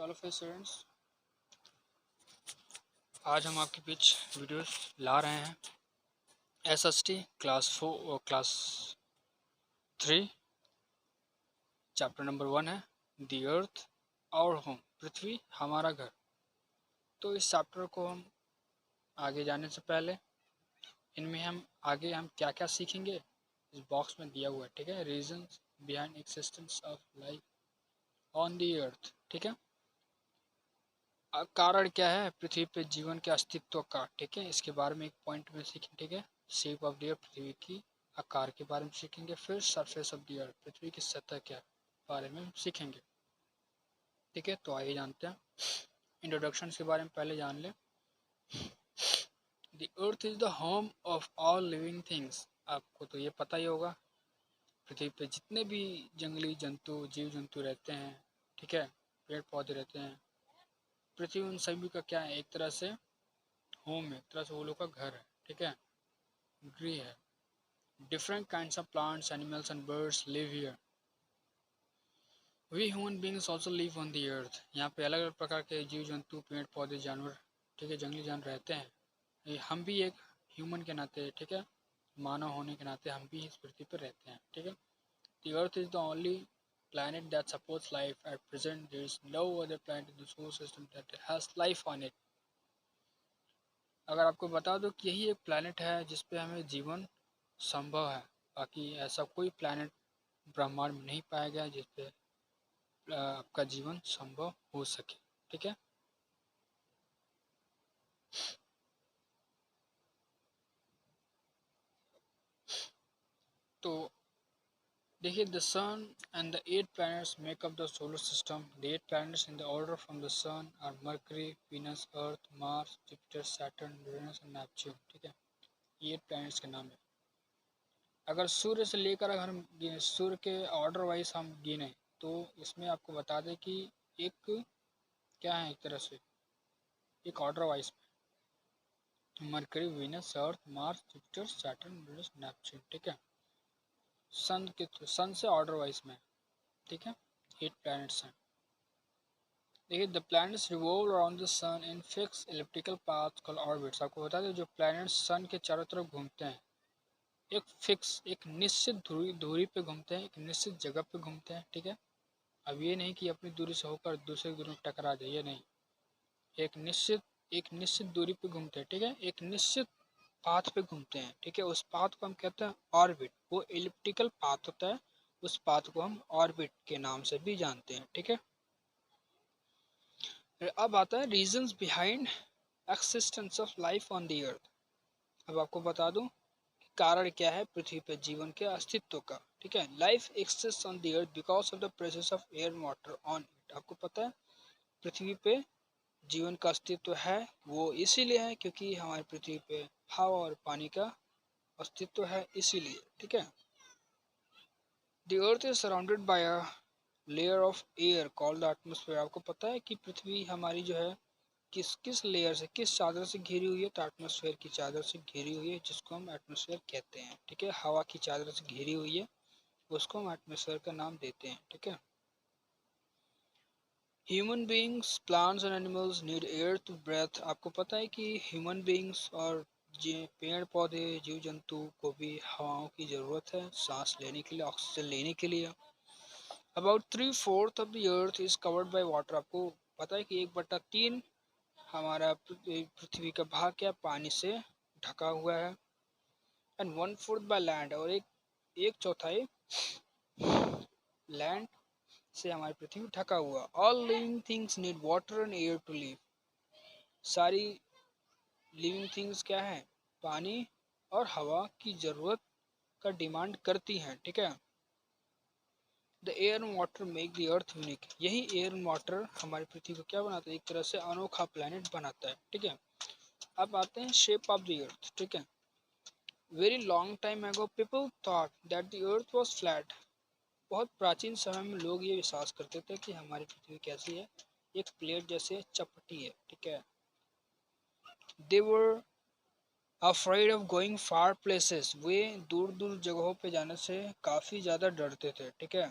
all of you students, आज हम आपके बीच वीडियोस ला रहे हैं एसएसटी क्लास 4 और क्लास 3 चैप्टर नंबर 1 है द अर्थ आवर होम, पृथ्वी हमारा घर। तो इस चैप्टर को हम आगे जाने से पहले इनमें हम क्या क्या सीखेंगे इस बॉक्स में दिया हुआ है, ठीक है। Reasons behind existence of life on the अर्थ, ठीक है। कारण क्या है पृथ्वी पे जीवन के अस्तित्व का, ठीक है। इसके बारे में एक पॉइंट में सीखेंगे, ठीक है। शेप ऑफ द अर्थ, पृथ्वी की आकार के बारे में सीखेंगे। फिर सरफेस ऑफ द अर्थ, पृथ्वी की सतह के बारे में सीखेंगे, ठीक है। तो आइए जानते हैं। इंट्रोडक्शन के बारे में पहले जान लें। The earth is the home of all living things. आपको तो ये पता ही होगा, पृथ्वी पे जितने भी जंगली जंतु, जीव जंतु रहते हैं, ठीक है, पेड़ पौधे रहते हैं, पृथ्वी उन सभी का क्या है, एक तरह से होम है, एक तरह से वो लोग का घर है, ठीक है, गृह है। Different kinds of plants, animals and birds live here. We human beings also live on the earth. यहाँ पे अलग अलग प्रकार के जीव जंतु, पेड़ पौधे, जानवर, ठीक है, जंगली जानवर रहते हैं। हम भी एक ह्यूमन के नाते, ठीक है, मानव होने के नाते हम भी इस पृथ्वी पर रहते हैं, ठीक है। The earth is the only planet that supports life at present. There is no other planet in the solar system that has life on it. अगर आपको बता दो कि यही एक प्लैनेट है जिस पे हमें जीवन संभव है, बाकी ऐसा कोई प्लैनेट ब्रह्मांड में नहीं पाया गया जिस पे आपका जीवन संभव हो सके, ठीक है। तो देखिए, the sun and the 8 planets make up the solar system. The 8 planets in the order from the sun are Mercury, Venus, Earth, Mars, Jupiter, Saturn, Uranus and Neptune, ठीक है। ये 8 planets के नाम है। अगर सूर्य से लेकर अगर हम सूर्य के ऑर्डर वाइज हम गिने तो इसमें आपको बता दें कि एक क्या है, एक तरह से एक ऑर्डर वाइज में Mercury, Venus, Earth, Mars, Jupiter, Saturn, Uranus, Neptune, ठीक है। सन से ऑर्डर वाइज में, ठीक है, 8 प्लैनेट्स हैं। देखिए, the planets revolve around the sun in fix elliptical path called orbits. आपको बता दें जो प्लैनेट्स सन के चारों तरफ घूमते हैं, एक फिक्स, एक निश्चित दूरी पे घूमते हैं, एक निश्चित जगह पे घूमते हैं, ठीक है। अब ये नहीं कि अपनी दूरी से होकर दूसरे दूरी में टकरा जाए, ये नहीं, एक निश्चित दूरी पे घूमते हैं, ठीक है, एक निश्चित पाथ पे घूमते हैं, ठीक है। उस पाथ को हम कहते हैं ऑर्बिट। वो एलिप्टिकल पाथ होता है, उस पाथ को हम ऑर्बिट के नाम से भी जानते हैं, ठीक है। अब आता है reasons behind existence of life on the अर्थ। अब आपको बता दूं कारण क्या है पृथ्वी पर जीवन के अस्तित्व का, ठीक है। Life exists on the earth because of the presence of air and water on it. आपको पता है पृथ्वी पे जीवन का अस्तित्व है, वो इसीलिए है क्योंकि हमारी पृथ्वी पे हवा और पानी का अस्तित्व है, इसीलिए, ठीक है। The earth is surrounded by a layer of air called the atmosphere. आपको पता है कि पृथ्वी हमारी जो है किस किस लेयर से, किस चादर से घिरी हुई है, तो एटमॉस्फेयर की चादर से घिरी हुई है, जिसको हम एटमॉस्फेयर कहते हैं, ठीक है। हवा की चादर से घिरी हुई है, उसको हम एटमॉस्फेयर का नाम देते हैं, ठीक है। Human beings, plants and animals need air to breath. आपको पता है कि ह्यूमन बींग्स और पेड़ पौधे, जीव जंतु को भी हवाओं की ज़रूरत है सांस लेने के लिए, ऑक्सीजन लेने के लिए। About 3/4 of the earth is covered by water. आपको पता है कि 1/3 हमारा पृथ्वी का भाग क्या पानी से ढका हुआ है। एंड 1/4 बाय लैंड, और एक चौथाई लैंड से हमारी पृथ्वी ढका हुआ। All living things need water and air to live. सारी लिविंग थिंग्स क्या है, पानी और हवा की जरूरत का डिमांड करती हैं, ठीक है। The air and water make the earth unique. यही एयर एंड वाटर हमारी पृथ्वी को क्या बनाता है, एक तरह से अनोखा प्लेनेट बनाता है, ठीक है। अब आते हैं शेप ऑफ द अर्थ, ठीक है। वेरी लॉन्ग टाइम एगो people thought that the earth was flat. बहुत प्राचीन समय में लोग ये विश्वास करते थे कि हमारी पृथ्वी कैसी है, एक प्लेट जैसे चपटी है, ठीक है। They were afraid of going far places. वे दूर दूर जगहों पे जाने से काफ़ी ज़्यादा डरते थे, ठीक है।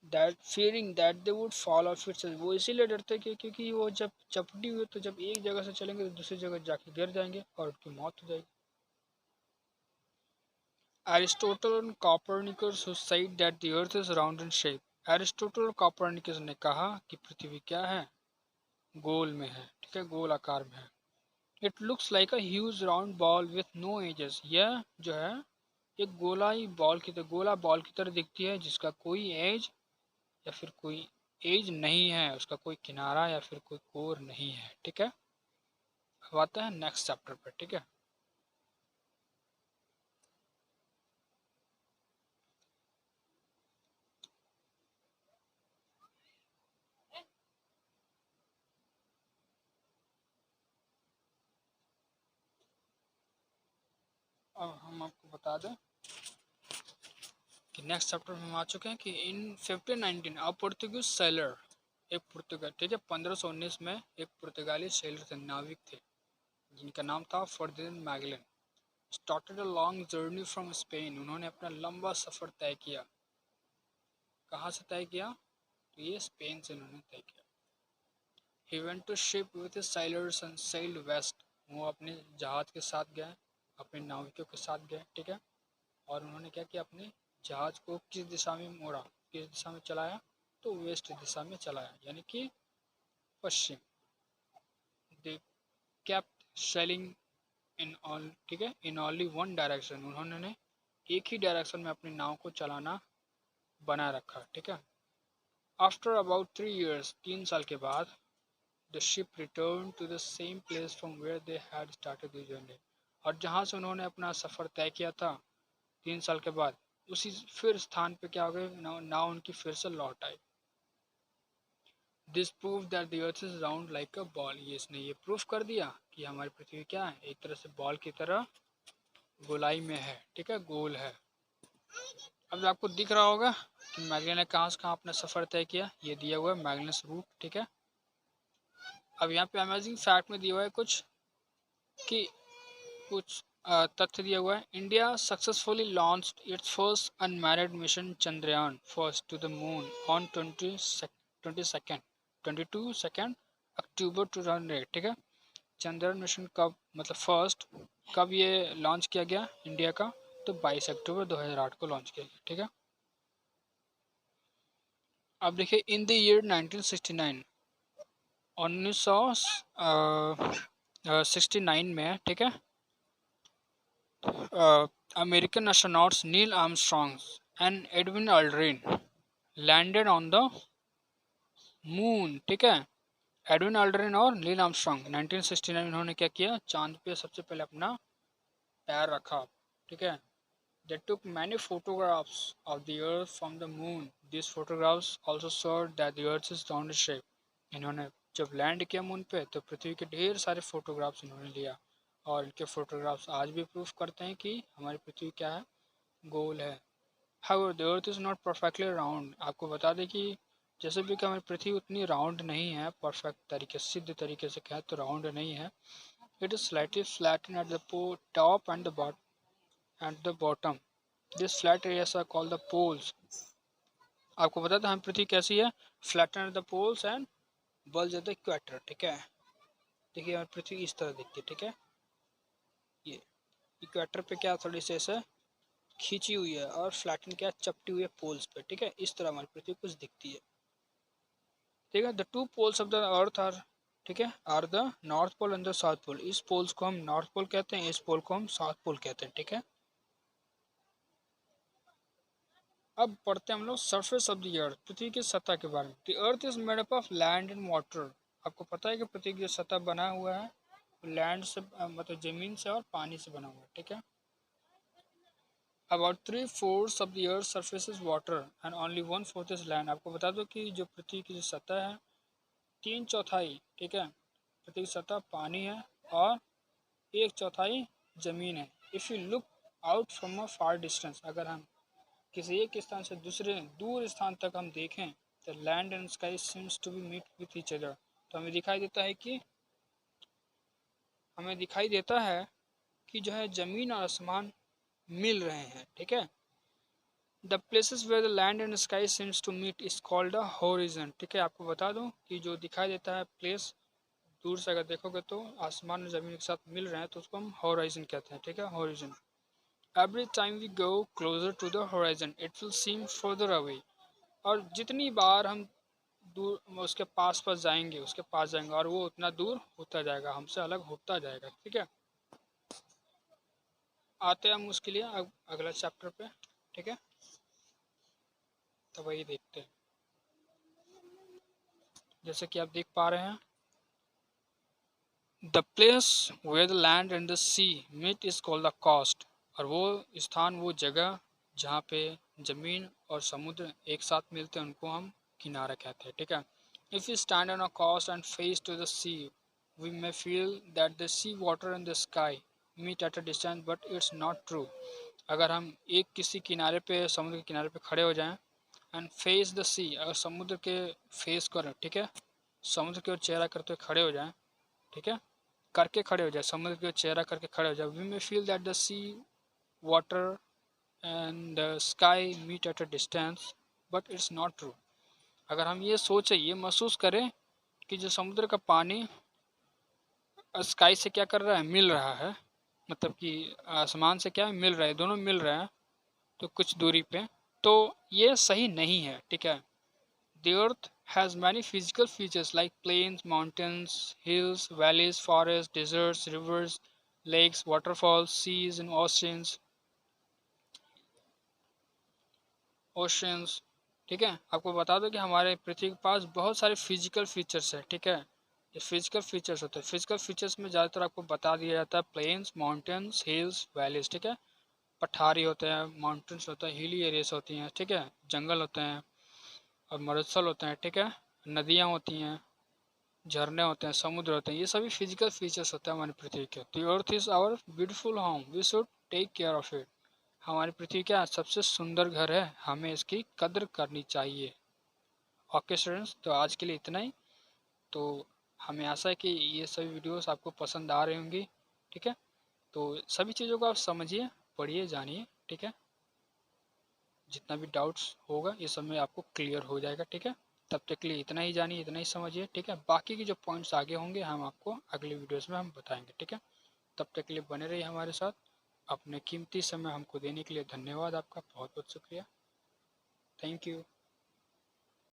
That fearing that they would fall off its, वो इसीलिए डरते कि क्योंकि वो जब चपटी हुई तो जब एक जगह से चलेंगे तो दूसरी जगह जाके गिर जाएंगे और उनकी मौत हो जाएगी। Aristotle and Copernicus who said that the earth is round in shape. Aristotle और कॉपरनिकस ने कहा कि पृथ्वी क्या है, गोल में है, ठीक है, गोल आकार में है। It looks like a huge round ball with no edges, यह जो है एक गोलाई बॉल की तरह, गोला बॉल की तरह दिखती है जिसका कोई एज या फिर कोई एज नहीं है, उसका कोई किनारा या फिर कोई कोर नहीं है, ठीक है। अब आता है नेक्स्ट चैप्टर पर, ठीक है। अब हम आपको बता दें कि नेक्स्ट चैप्टर में हम आ चुके हैं कि इन 1519 अ पुर्तगीज सेलर, एक पुर्तगाल, ठीक है, 1519 में एक पुर्तगाली सेलर थे, नाविक थे, जिनका नाम था Ferdinand Magellan, started a long journey from Spain, उन्होंने अपना लंबा सफ़र तय किया। कहाँ से तय किया? तो ये स्पेन से उन्होंने तय किया। He went to ship with his sailors and sailed west, वो अपने जहाज के साथ गए, अपने नाविकों के साथ गए, ठीक है। और उन्होंने क्या किया, अपने जहाज को किस दिशा में मोड़ा, किस दिशा में चलाया, तो वेस्ट दिशा में चलाया, यानी कि पश्चिम। They kept sailing in all, ठीक है, इन ओनली वन डायरेक्शन, उन्होंने एक ही डायरेक्शन में अपनी नाव को चलाना बना रखा, ठीक है। आफ्टर अबाउट 3 years, 3 साल के बाद, the ship return to the same place from where they had started the journey, और जहाँ से उन्होंने अपना सफ़र तय किया था 3 साल के बाद, उसी फिर स्थान पे क्या हो गए, नाव उनकी फिर से लौट आई। This prove that the earth is round like a ball, ये इसने ये प्रूफ कर दिया कि हमारी पृथ्वी क्या है, एक तरह से बॉल की तरह गोलाई में है, ठीक है, गोल है। अब आपको दिख रहा होगा कि मैगलन ने कहाँ से कहाँ अपना सफ़र तय किया, ये दिया हुआ है मैगलन्स रूट, ठीक है। अब यहाँ पे अमेजिंग फैक्ट में दिया हुआ है कुछ कि कुछ तथ्य दिया हुआ है। India successfully launched its first unmanned mission Chandrayaan first to the moon on 22 October 2008, ठीक है। चंद्रयान मिशन कब, मतलब फर्स्ट कब ये लॉन्च किया गया इंडिया का, तो 22 अक्टूबर 2008 को लॉन्च किया गया, ठीक है। अब देखिए इन द ईयर 1969, 1969 में, ठीक है, American astronauts Neil Armstrong and Edwin Aldrin landed on the moon, ठीक है। एडविन अल्ड्रिन और नील आर्मस्ट्रॉन्ग 1969 में उन्होंने क्या किया, चांद पे सबसे पहले अपना पैर रखा, ठीक है। They took many photographs of the earth from the moon. These photographs also showed that the earth is round in shape. इन्होंने जब लैंड किया मून पे तो पृथ्वी के ढेर सारे फोटोग्राफ्स इन्होंने लिया, और इनके फोटोग्राफ्स आज भी प्रूफ करते हैं कि हमारी पृथ्वी क्या है, गोल है। However, the earth is not perfectly round. आपको बता दें कि जैसे भी कि हमारी पृथ्वी उतनी राउंड नहीं है, परफेक्ट तरीके सिद्ध तरीके से कहें तो राउंड नहीं है। It is slightly flattened at the top and the bottom. This flat areas are called the poles. आपको पता था हम पृथ्वी कैसी है, flattened at the poles and bulge at the equator, ठीक है। देखिए हमारी पृथ्वी इस तरह दिखती है, ठीक है। ये इक्वेटर पे क्या थोड़ी सी ऐसे खींची हुई है, और फ्लैटन क्या चपटी हुई है पोल्स पे, ठीक है। इस तरह हमारी पृथ्वी कुछ दिखती है, ठीक है। The two poles of the earth are, ठीक है, are the north pole and the south pole. इस पोल्स को हम नॉर्थ पोल कहते हैं, इस पोल को हम साउथ पोल कहते हैं, ठीक है। अब पढ़ते हैं हम लोग सरफेस ऑफ द अर्थ, पृथ्वी की सतह के बारे में। The earth is made up of land and water. आपको पता है कि पृथ्वी की जो सतह बना हुआ है लैंड से, मतलब जमीन से और पानी से बना हुआ है, ठीक है। About 3/4 of the Earth's surface is water and only 1/4 is land. आपको बता दो कि जो पृथ्वी की जो सतह है 3/4, ठीक है, पृथ्वी की सतह पानी है और 1/4 जमीन है। If you look out from a far distance, अगर हम किसी एक स्थान से दूसरे दूर स्थान तक हम देखें तो land and sky seems to be meet with each other, तो हमें दिखाई देता है कि जो है ज़मीन और आसमान मिल रहे हैं, ठीक है। The places where the land and sky seems to meet is called a horizon. ठीक है, आपको बता दूं कि जो दिखाई देता है प्लेस, दूर से अगर देखोगे तो आसमान और ज़मीन के साथ मिल रहे हैं तो उसको हम होराइजन कहते हैं। ठीक है, horizon. Every time we go closer to the horizon it will seem further away. और जितनी बार हम दूर उसके पास जाएंगे, उसके पास जाएंगे, और वो उतना दूर होता जाएगा, हमसे अलग होता जाएगा। ठीक है, आते हैं हम उसके लिए अगला चैप्टर पे। ठीक है, तो वही देखते हैं। जैसे कि आप देख पा रहे हैं, the place where the land and the sea meet is called the coast. और वो स्थान, वो जगह जहाँ पे जमीन और समुद्र एक साथ मिलते हैं, उनको हम किनारा कहते हैं। ठीक है, if you stand on a coast and face to the sea we may feel that the sea water and the sky meet at a distance, but it's not true. अगर हम एक किसी किनारे पे, समुद्र के किनारे पे खड़े हो जाएं एंड फेस द सी, अगर समुद्र के फेस कर, ठीक है, समुद्र की ओर चेहरा करते हुए खड़े हो जाएं, ठीक है, करके खड़े हो जाए, समुद्र की ओर चेहरा करके खड़े हो जाए, we may feel that the sea water and the sky meet at a distance, but it's not true. अगर हम ये सोचें, ये महसूस करें कि जो समुद्र का पानी स्काई से क्या कर रहा है, मिल रहा है, मतलब कि आसमान से क्या मिल रहा है, दोनों मिल रहे हैं तो कुछ दूरी पे, तो ये सही नहीं है। ठीक है, the earth has many physical features like plains, mountains, hills, valleys, forests, deserts, rivers, lakes, waterfalls, seas and oceans। ठीक है, आपको बता दो कि हमारे पृथ्वी के पास बहुत सारे फिजिकल फीचर्स है। ठीक है, ये फिजिकल फीचर्स होते हैं। फिजिकल फीचर्स में ज़्यादातर आपको बता दिया जाता है प्लेन्स, माउंटेन्स, हिल्स, वैलीज। ठीक है, पठारी होते हैं, माउंटेन्स होते हैं, हिली एरियाज होती हैं, ठीक है, जंगल होते हैं और मरुस्थल होते हैं। ठीक है, नदियाँ होती हैं, झरने होते हैं, समुद्र होते हैं, ये सभी फिजिकल फीचर्स होते हैं हमारी पृथ्वी के। The earth is our beautiful home, we should take care of it. हमारी पृथ्वी क्या सबसे सुंदर घर है, हमें इसकी कद्र करनी चाहिए। ओके स्टूडेंट्स, तो आज के लिए इतना ही। तो हमें आशा है कि ये सभी वीडियोस आपको पसंद आ रही होंगी। ठीक है, तो सभी चीज़ों को आप समझिए, पढ़िए, जानिए। ठीक है, जितना भी डाउट्स होगा ये सब में आपको क्लियर हो जाएगा। ठीक है, तब तक के लिए इतना ही जानिए, इतना ही समझिए। ठीक है, बाकी के जो पॉइंट्स आगे होंगे हम आपको अगले वीडियोस में हम बताएंगे। ठीक है, तब तक के लिए बने रहिए हमारे साथ। अपने कीमती समय हमको देने के लिए धन्यवाद, आपका बहुत बहुत शुक्रिया। Thank you.